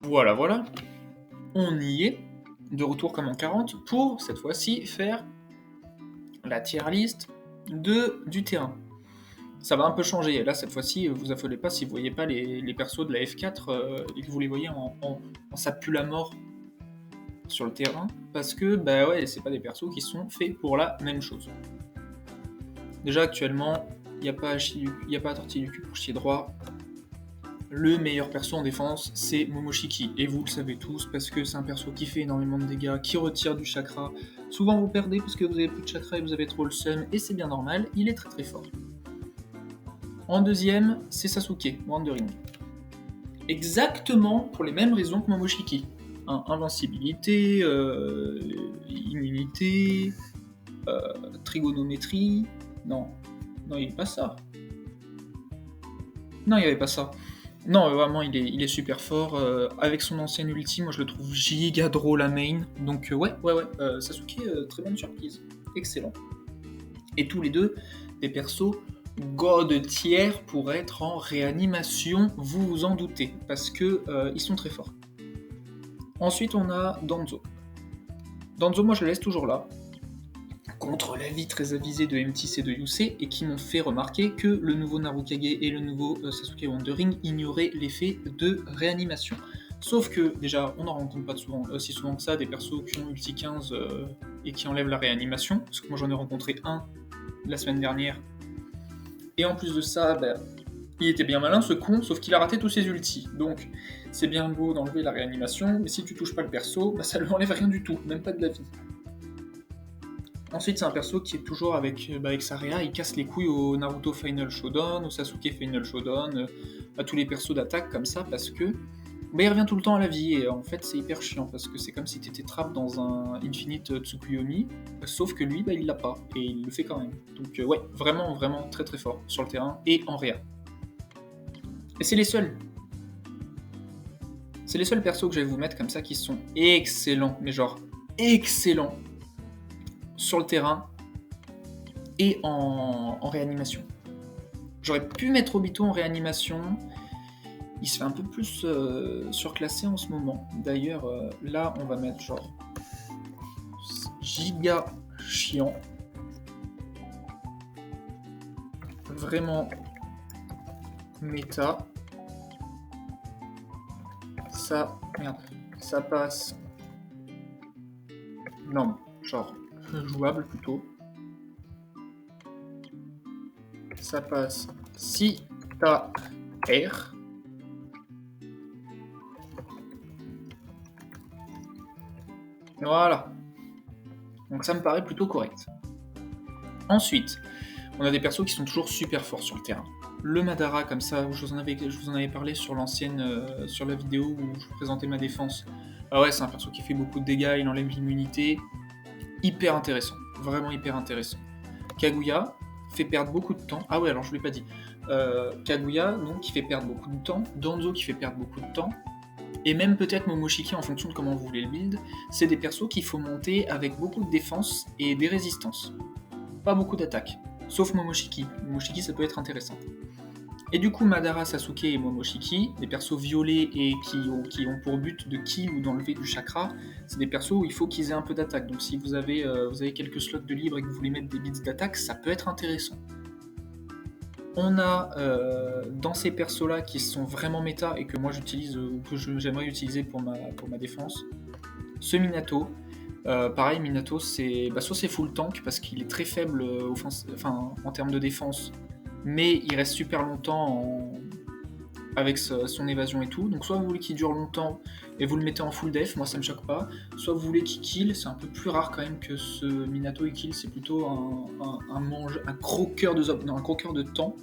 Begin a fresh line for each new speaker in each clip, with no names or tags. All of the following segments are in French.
Voilà, voilà, on y est, de retour comme en 40, pour cette fois-ci faire la tier list du terrain. Ça va un peu changer, là cette fois-ci, vous affolez pas si vous voyez pas les persos de la F4 et que vous les voyez en ça pue la mort sur le terrain, parce que bah ouais, c'est pas des persos qui sont faits pour la même chose. Déjà actuellement, il n'y a pas à tortiller du cul pour chier droit. Le meilleur perso en défense, c'est Momoshiki. Et vous le savez tous, parce que c'est un perso qui fait énormément de dégâts, qui retire du chakra. Souvent vous perdez parce que vous avez plus de chakra et vous avez trop le seum, et c'est bien normal, il est très très fort. En deuxième, c'est Sasuke, Wandering. Exactement pour les mêmes raisons que Momoshiki. Invincibilité, immunité, trigonométrie. Non, il n'y avait pas ça. Non, il n'y avait pas ça. Non, vraiment, il est super fort. Avec son ancienne ulti, moi je le trouve giga drôle à main. Donc ouais, Sasuke, très bonne surprise. Excellent. Et tous les deux, des persos God tier pour être en réanimation, vous vous en doutez, parce que ils sont très forts. Ensuite, on a Danzo. Danzo, moi je le laisse toujours là, contre l'avis très avisé de MTC et de Yusei, et qui m'ont fait remarquer que le nouveau Narukage et le nouveau Sasuke Wandering ignoraient l'effet de réanimation. Sauf que, déjà, on n'en rencontre pas si souvent que ça, des persos qui ont ulti 15 et qui enlèvent la réanimation, parce que moi j'en ai rencontré un la semaine dernière, et en plus de ça, il était bien malin ce con, sauf qu'il a raté tous ses ultis. Donc, c'est bien beau d'enlever la réanimation, mais si tu touches pas le perso, ça lui enlève rien du tout, même pas de la vie. Ensuite, c'est un perso qui est toujours avec sa réa, il casse les couilles au Naruto Final Showdown, au Sasuke Final Showdown, à tous les persos d'attaque comme ça, parce que il revient tout le temps à la vie, et en fait c'est hyper chiant, parce que c'est comme si t'étais trap dans un Infinite Tsukuyomi, sauf que lui, il l'a pas, et il le fait quand même. Donc ouais, vraiment, vraiment très très fort sur le terrain, et en réa. Et c'est les seuls. C'est les seuls persos que je vais vous mettre comme ça qui sont excellents, mais genre excellents sur le terrain et en réanimation. J'aurais pu mettre Obito en réanimation. Il se fait un peu plus surclassé en ce moment. D'ailleurs, là, on va mettre genre giga chiant. Vraiment méta. Ça passe. Non, genre jouable plutôt. Ça passe si t'as R. Voilà. Donc ça me paraît plutôt correct. Ensuite, on a des persos qui sont toujours super forts sur le terrain. Le Madara, comme ça, je vous en avais parlé sur sur la vidéo où je vous présentais ma défense. Ah ouais, c'est un perso qui fait beaucoup de dégâts, il enlève l'immunité. Hyper intéressant, vraiment hyper intéressant. Kaguya fait perdre beaucoup de temps. Ah ouais, alors je ne l'ai pas dit. Kaguya, donc, qui fait perdre beaucoup de temps. Danzo, qui fait perdre beaucoup de temps. Et même peut-être Momoshiki, en fonction de comment vous voulez le build. C'est des persos qu'il faut monter avec beaucoup de défense et des résistances. Pas beaucoup d'attaques. Sauf Momoshiki. Momoshiki, ça peut être intéressant. Et du coup, Madara, Sasuke et Momoshiki, des persos violets et qui ont pour but de kill ou d'enlever du chakra, c'est des persos où il faut qu'ils aient un peu d'attaque. Donc si vous avez quelques slots de libre et que vous voulez mettre des bits d'attaque, ça peut être intéressant. On a dans ces persos-là qui sont vraiment méta et que moi j'utilise ou que j'aimerais utiliser pour ma défense, ce Minato. Pareil, Minato, soit c'est full tank parce qu'il est très faible en termes de défense, mais il reste super longtemps avec son évasion et tout. Donc soit vous voulez qu'il dure longtemps et vous le mettez en full def, moi ça me choque pas. Soit vous voulez qu'il kill, c'est un peu plus rare quand même que ce Minato il kill, c'est plutôt un croqueur de temps.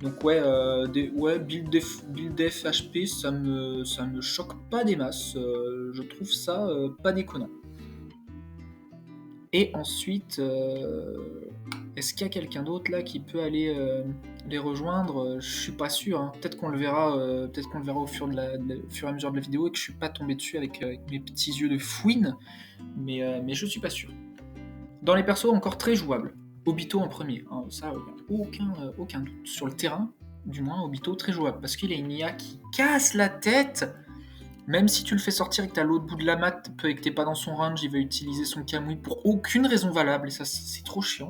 Donc build def HP, ça me choque pas des masses. Je trouve ça pas déconnant. Et ensuite, est-ce qu'il y a quelqu'un d'autre là qui peut aller les rejoindre? Je suis pas sûr. Hein. Peut-être qu'on le verra au fur et à mesure de la vidéo et que je suis pas tombé dessus avec mes petits yeux de fouine, mais je suis pas sûr. Dans les persos encore très jouables, Obito en premier. Hein, ça, aucun doute. Sur le terrain, du moins, Obito très jouable parce qu'il a une IA qui casse la tête. Même si tu le fais sortir et que t'as l'autre bout de la map et que t'es pas dans son range, il va utiliser son Kamui pour aucune raison valable, et ça c'est trop chiant.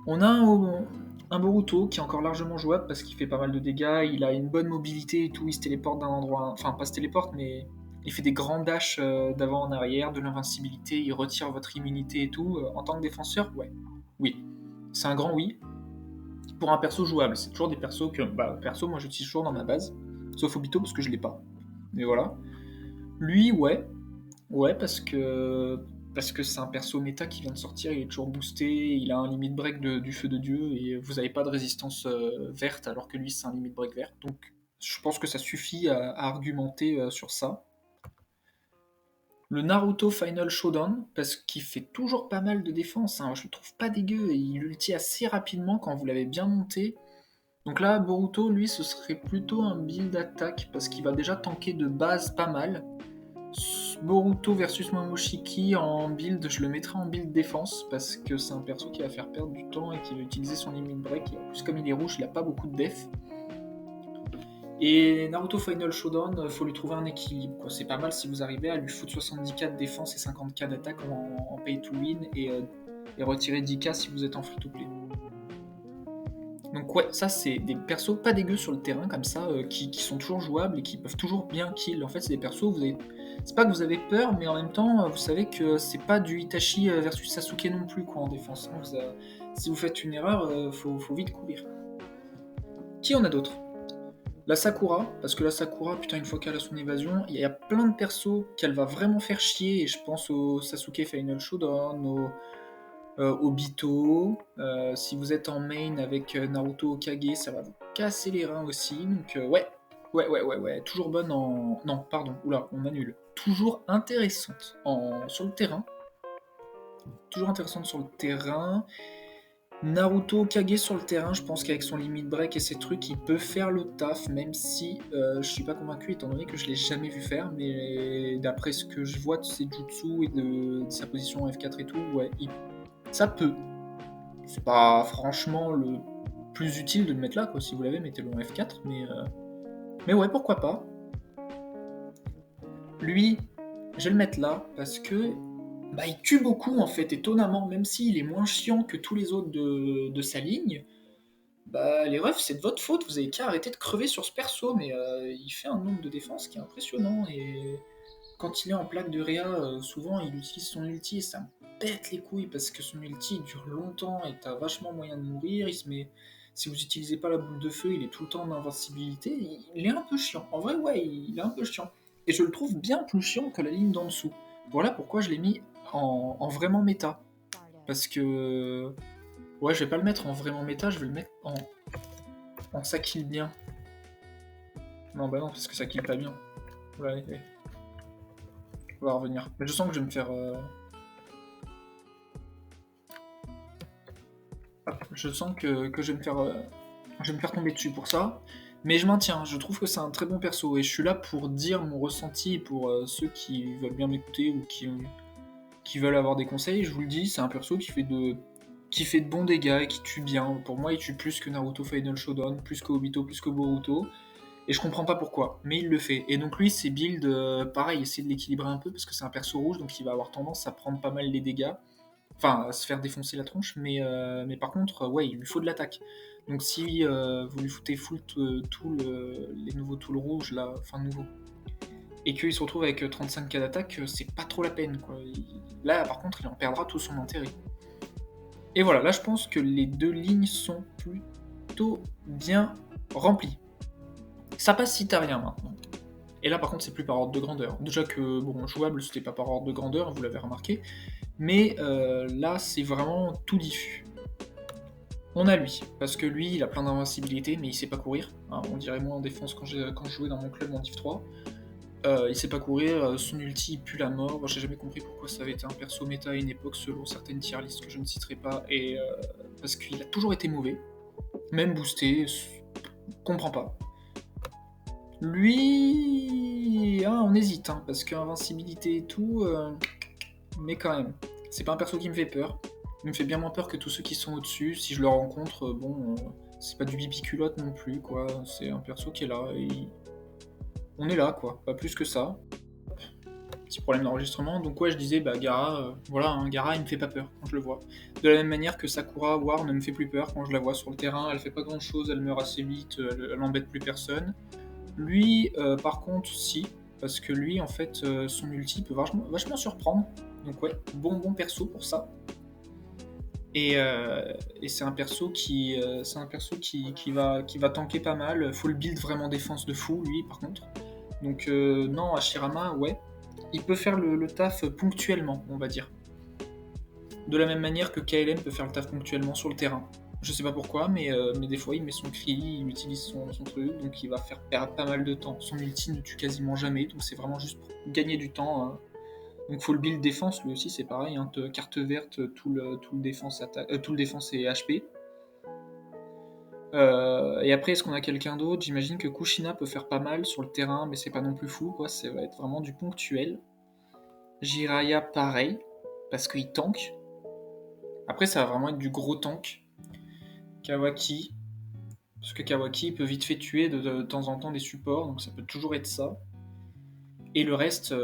On a un Boruto qui est encore largement jouable parce qu'il fait pas mal de dégâts, il a une bonne mobilité et tout, il se téléporte d'un endroit... Enfin, pas se téléporte, mais il fait des grands dashs d'avant en arrière, de l'invincibilité, il retire votre immunité et tout. En tant que défenseur, ouais. Oui. C'est un grand oui. Pour un perso jouable, c'est toujours des persos que... Bah, perso, moi j'utilise toujours dans ma base. Sauf Obito parce que je l'ai pas. Mais voilà. Lui, ouais. Ouais, parce que c'est un perso méta qui vient de sortir, il est toujours boosté, il a un limit break du feu de Dieu, et vous n'avez pas de résistance verte, alors que lui c'est un limit break vert. Donc je pense que ça suffit à argumenter sur ça. Le Naruto Final Showdown, parce qu'il fait toujours pas mal de défense, hein, je le trouve pas dégueu, et il ulti assez rapidement quand vous l'avez bien monté. Donc là, Boruto, lui, ce serait plutôt un build attaque, parce qu'il va déjà tanker de base pas mal. Boruto versus Momoshiki en build, je le mettrai en build défense parce que c'est un perso qui va faire perdre du temps et qui va utiliser son limit break. Et en plus, comme il est rouge, il a pas beaucoup de def. Et Naruto Final Showdown, faut lui trouver un équilibre, quoi. C'est pas mal si vous arrivez à lui foutre 70k de défense et 50k d'attaque en pay to win et retirer 10k si vous êtes en free to play. Donc ouais, ça c'est des persos pas dégueux sur le terrain comme ça, qui sont toujours jouables et qui peuvent toujours bien kill. En fait, c'est des persos, vous avez... c'est pas que vous avez peur, mais en même temps, vous savez que c'est pas du Itachi versus Sasuke non plus, quoi, en défense. Si vous faites une erreur, faut vite courir. Qui en a d'autres? La Sakura, parce que la Sakura, putain, une fois qu'elle a son évasion, il y a plein de persos qu'elle va vraiment faire chier, et je pense au Sasuke Final Showdown, Obito. Si vous êtes en main avec Naruto Okage, ça va vous casser les reins aussi. Donc ouais. Toujours bonne en... Non, pardon, oula, on annule. Toujours intéressante sur le terrain. Toujours intéressante sur le terrain. Naruto Okage sur le terrain, je pense qu'avec son limit break et ses trucs, il peut faire le taf, même si je suis pas convaincu étant donné que je l'ai jamais vu faire, mais d'après ce que je vois de ses jutsu et de sa position en F4 et tout, ouais, ça peut. C'est pas franchement le plus utile de le mettre là, quoi. Si vous l'avez, mettez-le en F4, mais ouais, pourquoi pas. Lui, je vais le mettre là, parce que bah, il tue beaucoup, en fait, étonnamment, même s'il est moins chiant que tous les autres de sa ligne. Bah, les refs, c'est de votre faute, vous avez qu'à arrêter de crever sur ce perso, mais il fait un nombre de défense qui est impressionnant, et quand il est en plaque de Réa, souvent il utilise son ulti, et ça me pète les couilles, parce que son ulti il dure longtemps, et t'as vachement moyen de mourir, il se met... Si vous utilisez pas la boule de feu, il est tout le temps en invincibilité, il est un peu chiant. En vrai, ouais, il est un peu chiant. Et je le trouve bien plus chiant que la ligne d'en dessous. Voilà pourquoi je l'ai mis en vraiment méta. Parce que... Ouais, je vais pas le mettre en vraiment méta, je vais le mettre en ça kill bien. Non, bah non, parce que ça kill pas bien. Ouais. On va revenir. Mais je sens que je vais me faire... Je sens que je vais me faire tomber dessus pour ça. Mais je maintiens, je trouve que c'est un très bon perso. Et je suis là pour dire mon ressenti pour ceux qui veulent bien m'écouter ou qui veulent avoir des conseils. Je vous le dis, c'est un perso qui fait de bons dégâts et qui tue bien. Pour moi, il tue plus que Naruto Final Showdown, plus que Obito, plus que Boruto. Et je comprends pas pourquoi, mais il le fait. Et donc lui, ses builds, pareil, essayer de l'équilibrer un peu, parce que c'est un perso rouge, donc il va avoir tendance à prendre pas mal les dégâts. Enfin, à se faire défoncer la tronche, mais par contre, ouais, il lui faut de l'attaque. Donc si vous lui foutez full les nouveaux tools rouges, là, enfin nouveaux, et qu'il se retrouve avec 35k d'attaque, c'est pas trop la peine, quoi. Là, par contre, il en perdra tout son intérêt. Et voilà, là, je pense que les deux lignes sont plutôt bien remplies. Ça passe si t'as rien maintenant. Et là, par contre, c'est plus par ordre de grandeur. Déjà que, bon, jouable, c'était pas par ordre de grandeur, vous l'avez remarqué. Mais là, c'est vraiment tout diffus. On a lui, parce que lui, il a plein d'invincibilité, mais il sait pas courir. Hein, on dirait moi en défense quand je jouais dans mon club en Div 3. Il sait pas courir, son ulti il pue la mort. Moi, j'ai jamais compris pourquoi ça avait été un perso méta à une époque selon certaines tier lists que je ne citerai pas, et parce qu'il a toujours été mauvais, même boosté, comprends pas. Lui, on hésite, hein, parce qu'invincibilité et tout, mais quand même, c'est pas un perso qui me fait peur. Il me fait bien moins peur que tous ceux qui sont au-dessus. Si je le rencontre, bon, c'est pas du bibi culotte non plus, quoi. C'est un perso qui est là, et On est là, quoi, pas plus que ça. Petit problème d'enregistrement, donc ouais, je disais, bah Gaara, voilà, hein, Gaara, il me fait pas peur quand je le vois. De la même manière que Sakura War ne me fait plus peur quand je la vois sur le terrain, elle fait pas grand chose, elle meurt assez vite, elle embête plus personne. Lui, par contre, si, parce que lui, en fait, son ulti peut vachement surprendre. Donc ouais, bon perso pour ça. Et, euh, et c'est un perso qui va tanker pas mal. Faut le build vraiment défense de fou, lui, par contre. Donc non, Hashirama, ouais, il peut faire le taf ponctuellement, on va dire. De la même manière que KLM peut faire le taf ponctuellement sur le terrain. Je sais pas pourquoi, mais des fois il met son cri, il utilise son truc, donc il va faire perdre pas mal de temps. Son ulti ne tue quasiment jamais, donc c'est vraiment juste pour gagner du temps. Donc faut le build défense, lui aussi c'est pareil, hein, carte verte, tout le défense, tout le défense et HP. Et après, est-ce qu'on a quelqu'un d'autre? J'imagine que Kushina peut faire pas mal sur le terrain, mais c'est pas non plus fou, quoi. Ça va être vraiment du ponctuel. Jiraiya, pareil, parce qu'il tank. Après, ça va vraiment être du gros tank. Kawaki, parce que Kawaki peut vite fait tuer de temps en temps des supports, donc ça peut toujours être ça. Et le reste,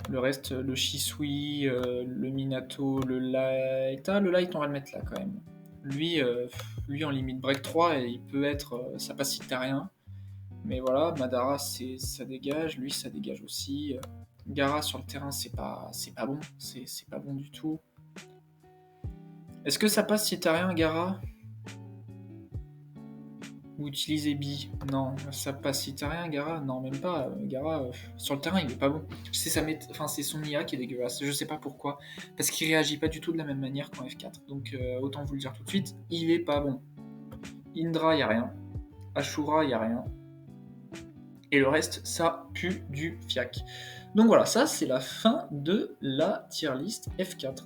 le Shisui, le Minato, le Light. Ah, le Light, on va le mettre là quand même. Lui en limite break 3, il peut être ça passe rien. Mais voilà, Madara, ça dégage, lui, ça dégage aussi. Gaara sur le terrain, c'est pas bon, c'est pas bon du tout. Est-ce que ça passe si t'as rien, Gaara? Ou utiliser Bi? Non, ça passe si t'as rien, Gaara? Non, même pas. Gaara, sur le terrain, il est pas bon. C'est son IA qui est dégueulasse, je sais pas pourquoi. Parce qu'il réagit pas du tout de la même manière qu'en F4. Donc autant vous le dire tout de suite, il est pas bon. Indra, y a rien. Ashura, y a rien. Et le reste, ça pue du fiac. Donc voilà, ça c'est la fin de la tier list F4.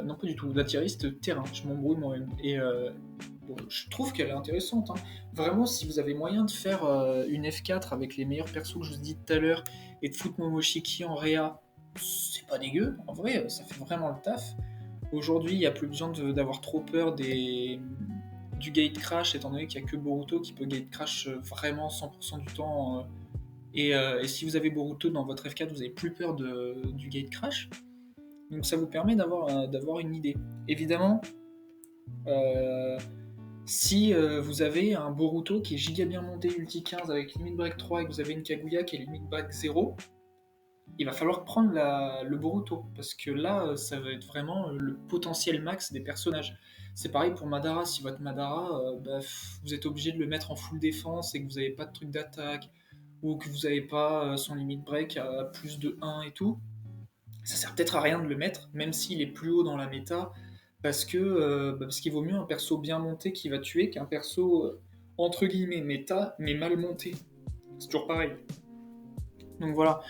Non, pas du tout, la tier list terrain, je m'embrouille moi-même. Et bon, je trouve qu'elle est intéressante. Hein. Vraiment, si vous avez moyen de faire une F4 avec les meilleurs persos que je vous ai dit tout à l'heure et de foutre Momoshiki en réa, c'est pas dégueu. En vrai, ça fait vraiment le taf. Aujourd'hui, il n'y a plus besoin d'avoir trop peur du gate crash, étant donné qu'il n'y a que Boruto qui peut gate crash vraiment 100% du temps. Et si vous avez Boruto dans votre F4, vous n'avez plus peur du gate crash. Donc ça vous permet d'avoir une idée. Évidemment, si vous avez un Boruto qui est giga bien monté, ulti 15 avec limite break 3 et que vous avez une Kaguya qui est limite break 0, il va falloir prendre le Boruto, parce que là, ça va être vraiment le potentiel max des personnages. C'est pareil pour Madara, si votre Madara, vous êtes obligé de le mettre en full défense et que vous n'avez pas de truc d'attaque, ou que vous n'avez pas son limit break à plus de 1 et tout, ça sert peut-être à rien de le mettre, même s'il est plus haut dans la méta, parce qu'il vaut mieux un perso bien monté qui va tuer qu'un perso entre guillemets méta, mais mal monté. C'est toujours pareil. Donc voilà,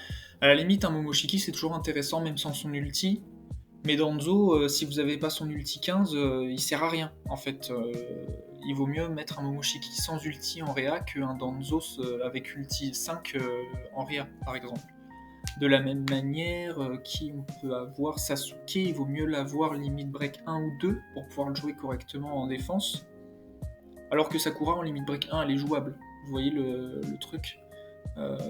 à la limite, un Momoshiki c'est toujours intéressant, même sans son ulti. Mais Danzo, si vous n'avez pas son ulti 15, il sert à rien. En fait, il vaut mieux mettre un Momoshiki sans ulti en réa qu'un Danzo avec ulti 5 en réa, par exemple. De la même manière, qui on peut avoir Sasuke, il vaut mieux l'avoir limite break 1 ou 2 pour pouvoir le jouer correctement en défense. Alors que Sakura en limite break 1, elle est jouable. Vous voyez le truc.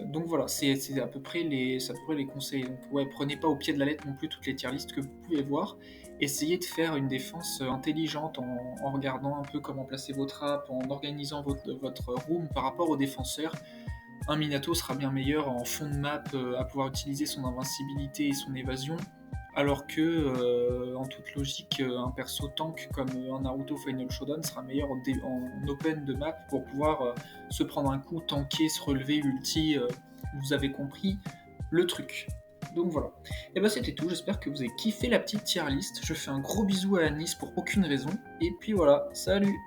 Donc voilà, c'est à peu près les conseils. Donc ouais, prenez pas au pied de la lettre non plus toutes les tier lists que vous pouvez voir. Essayez de faire une défense intelligente en regardant un peu comment placer vos trappes, en organisant votre room par rapport aux défenseurs. Un Minato sera bien meilleur en fond de map à pouvoir utiliser son invincibilité et son évasion, alors que, en toute logique, un perso tank comme un Naruto Final Shodown sera meilleur en open de map pour pouvoir se prendre un coup, tanker, se relever, ulti. Vous avez compris le truc. Donc voilà. Et bah c'était tout, j'espère que vous avez kiffé la petite tier list. Je fais un gros bisou à Anis pour aucune raison. Et puis voilà, salut!